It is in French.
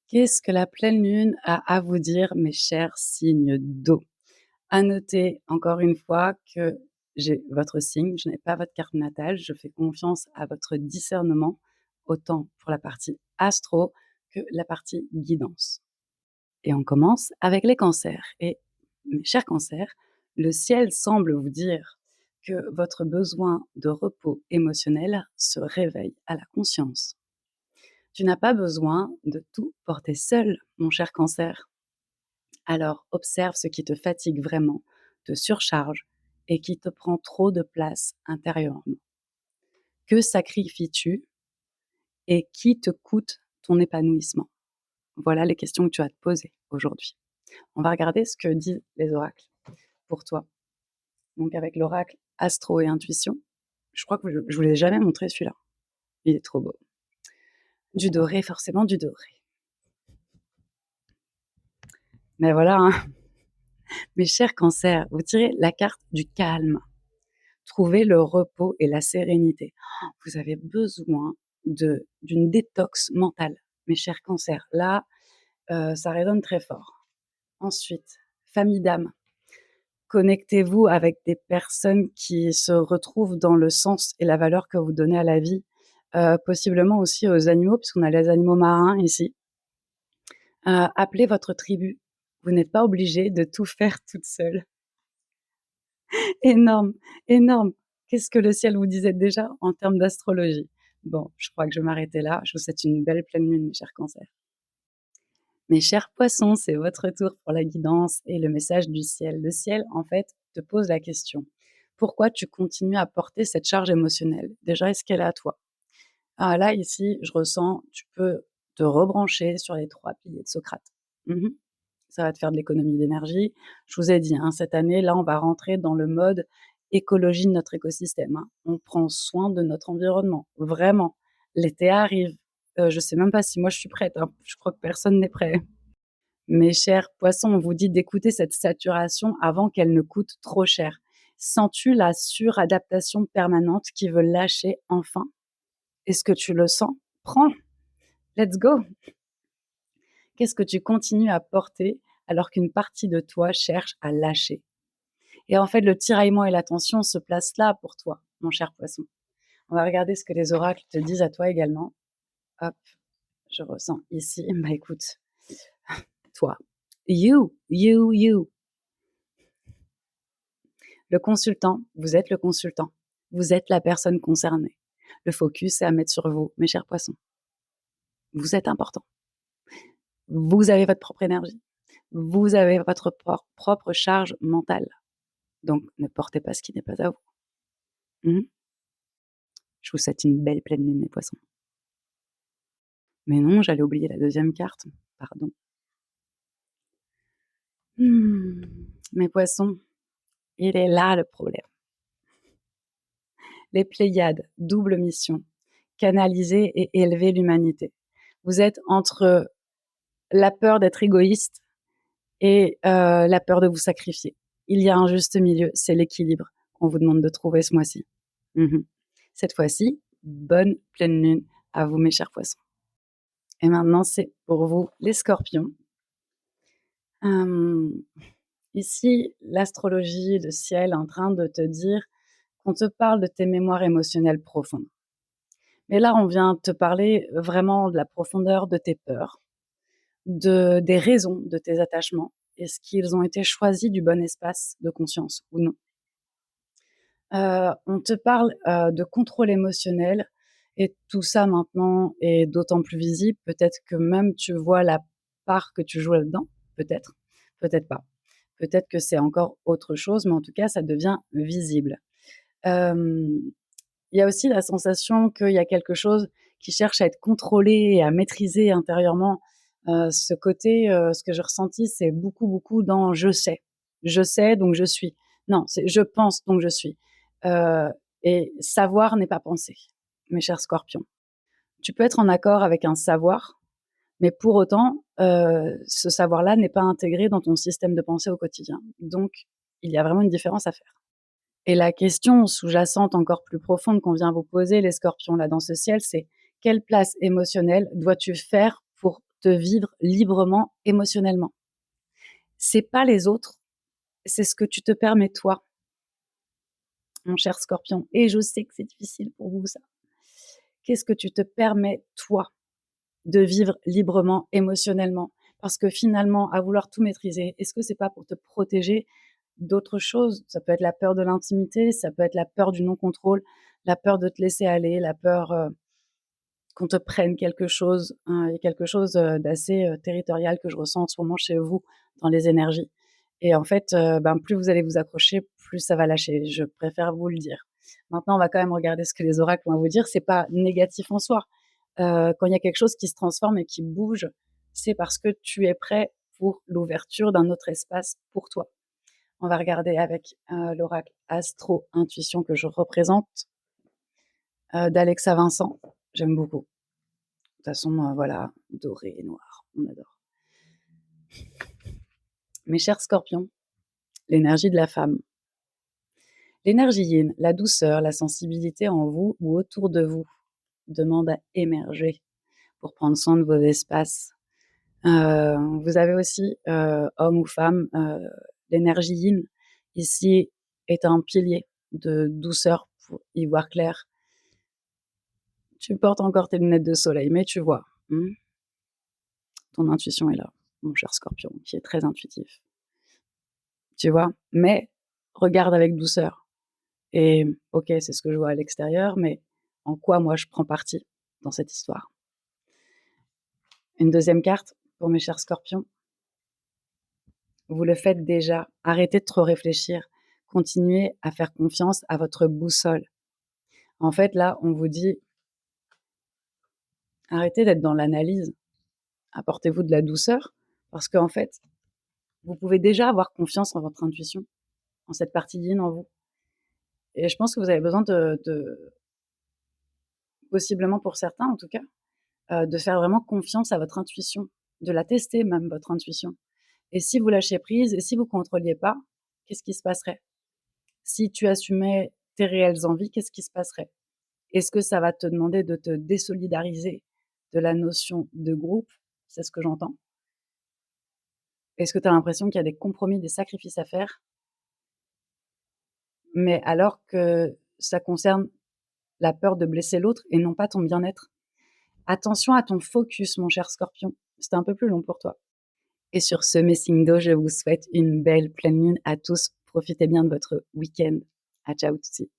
Qu'est-ce que la pleine lune a à vous dire, mes chers signes d'eau? À noter encore une fois que j'ai votre signe, je n'ai pas votre carte natale, je fais confiance à votre discernement, autant pour la partie astro que la partie guidance. Et on commence avec les cancers. Et mes chers cancers, le ciel semble vous dire que votre besoin de repos émotionnel se réveille à la conscience. Tu n'as pas besoin de tout porter seul, mon cher cancer. Alors observe ce qui te fatigue vraiment, te surcharge et qui te prend trop de place intérieurement. Que sacrifies-tu et qui te coûte ton épanouissement? Voilà les questions que tu as à te poser aujourd'hui. On va regarder ce que disent les oracles pour toi. Donc avec l'oracle Astro et Intuition, je crois que je ne vous l'ai jamais montré celui-là. Il est trop beau. Du doré, forcément du doré. Mais voilà, hein. Mes chers cancers, vous tirez la carte du calme. Trouvez le repos et la sérénité. Vous avez besoin d'une détox mentale, mes chers cancers. Là, ça résonne très fort. Ensuite, famille d'âme. Connectez-vous avec des personnes qui se retrouvent dans le sens et la valeur que vous donnez à la vie, possiblement aussi aux animaux, puisqu'on a les animaux marins ici. Appelez votre tribu. Vous n'êtes pas obligé de tout faire toute seule. Énorme, énorme. Qu'est-ce que le ciel vous disait déjà en termes d'astrologie? Bon, je crois que je vais m'arrêter là. Je vous souhaite une belle pleine lune, mes chers cancers. Mes chers poissons, c'est votre tour pour la guidance et le message du ciel. Le ciel, en fait, te pose la question. Pourquoi tu continues à porter cette charge émotionnelle? Déjà, est-ce qu'elle est à toi? Ah, là, ici, je ressens, tu peux te rebrancher sur les 3 piliers de Socrate. Ça va te faire de l'économie d'énergie. Je vous ai dit, hein, cette année, là, on va rentrer dans le mode écologie de notre écosystème, hein. On prend soin de notre environnement, vraiment. L'été arrive. Je sais même pas si moi je suis prête, hein. Je crois que personne n'est prêt. Mes chers poissons, on vous dit d'écouter cette saturation avant qu'elle ne coûte trop cher. Sens-tu la suradaptation permanente qui veut lâcher enfin? Est-ce que tu le sens? Prends, let's go! Qu'est-ce que tu continues à porter alors qu'une partie de toi cherche à lâcher? Et en fait, le tiraillement et la tension se placent là pour toi, mon cher poisson. On va regarder ce que les oracles te disent à toi également. Hop, je ressens ici. Bah écoute, toi, you. Le consultant, vous êtes le consultant. Vous êtes la personne concernée. Le focus est à mettre sur vous, mes chers poissons. Vous êtes important. Vous avez votre propre énergie. Vous avez votre propre charge mentale. Donc, ne portez pas ce qui n'est pas à vous. Je vous souhaite une belle pleine lune, mes poissons. Mais non, j'allais oublier la deuxième carte. Pardon. Mes poissons, il est là le problème. Les Pléiades, double mission, canaliser et élever l'humanité. Vous êtes entre la peur d'être égoïste et la peur de vous sacrifier. Il y a un juste milieu, c'est l'équilibre qu'on vous demande de trouver ce mois-ci. Cette fois-ci, bonne pleine lune à vous, mes chers poissons. Et maintenant, c'est pour vous, les scorpions. Ici, l'astrologie, le ciel est en train de te dire qu'on te parle de tes mémoires émotionnelles profondes. Mais là, on vient te parler vraiment de la profondeur de tes peurs, des raisons de tes attachements. Est-ce qu'ils ont été choisis du bon espace de conscience ou non? On te parle de contrôle émotionnel et tout ça maintenant est d'autant plus visible. Peut-être que même tu vois la part que tu joues là-dedans, peut-être, peut-être pas. Peut-être que c'est encore autre chose, mais en tout cas, ça devient visible. Il y a aussi la sensation qu'il y a quelque chose qui cherche à être contrôlé et à maîtriser intérieurement. Ce côté, ce que j'ai ressenti, c'est beaucoup dans je sais. Je sais, donc je suis. Non, c'est je pense, donc je suis. Et savoir n'est pas penser, mes chers scorpions. Tu peux être en accord avec un savoir, mais pour autant, ce savoir-là n'est pas intégré dans ton système de pensée au quotidien. Donc, il y a vraiment une différence à faire. Et la question sous-jacente encore plus profonde qu'on vient vous poser, les scorpions, là, dans ce ciel, c'est quelle place émotionnelle dois-tu faire pour te vivre librement émotionnellement. C'est pas les autres, c'est ce que tu te permets toi, mon cher Scorpion. Et je sais que c'est difficile pour vous ça. Qu'est-ce que tu te permets toi de vivre librement émotionnellement? Parce que finalement, à vouloir tout maîtriser, est-ce que c'est pas pour te protéger d'autres choses? Ça peut être la peur de l'intimité, ça peut être la peur du non-contrôle, la peur de te laisser aller, la peur qu'on te prenne quelque chose. Il y a quelque chose d'assez territorial que je ressens en ce moment chez vous dans les énergies. Et en fait, plus vous allez vous accrocher, plus ça va lâcher. Je préfère vous le dire. Maintenant, on va quand même regarder ce que les oracles vont vous dire. C'est pas négatif en soi. Quand il y a quelque chose qui se transforme et qui bouge, c'est parce que tu es prêt pour l'ouverture d'un autre espace pour toi. On va regarder avec l'oracle Astro Intuition que je représente d'Alexa Vincent. J'aime beaucoup. De toute façon, voilà, doré et noir, on adore. Mes chers scorpions, l'énergie de la femme. L'énergie yin, la douceur, la sensibilité en vous ou autour de vous demande à émerger pour prendre soin de vos espaces. Vous avez aussi, homme ou femme, l'énergie yin ici est un pilier de douceur pour y voir clair. Tu portes encore tes lunettes de soleil, mais tu vois, ton intuition est là, mon cher Scorpion, qui est très intuitif. Tu vois? Mais regarde avec douceur et OK, c'est ce que je vois à l'extérieur, mais en quoi moi je prends parti dans cette histoire? Une deuxième carte pour mes chers Scorpions. Vous le faites déjà, arrêtez de trop réfléchir, continuez à faire confiance à votre boussole. En fait, là, on vous dit: «Arrêtez d'être dans l'analyse, apportez-vous de la douceur», parce qu'en fait, vous pouvez déjà avoir confiance en votre intuition, en cette partie yin en vous. Et je pense que vous avez besoin de possiblement pour certains en tout cas, de faire vraiment confiance à votre intuition, de la tester même votre intuition. Et si vous lâchez prise et si vous contrôliez pas, qu'est-ce qui se passerait? Si tu assumais tes réelles envies, qu'est-ce qui se passerait? Est-ce que ça va te demander de te désolidariser de la notion de groupe? C'est ce que j'entends. Est-ce que tu as l'impression qu'il y a des compromis, des sacrifices à faire? Mais alors que ça concerne la peur de blesser l'autre et non pas ton bien-être. Attention à ton focus, mon cher Scorpion. C'était un peu plus long pour toi. Et sur ce Messindo, je vous souhaite une belle pleine lune à tous. Profitez bien de votre week-end. À ciao, tutsi.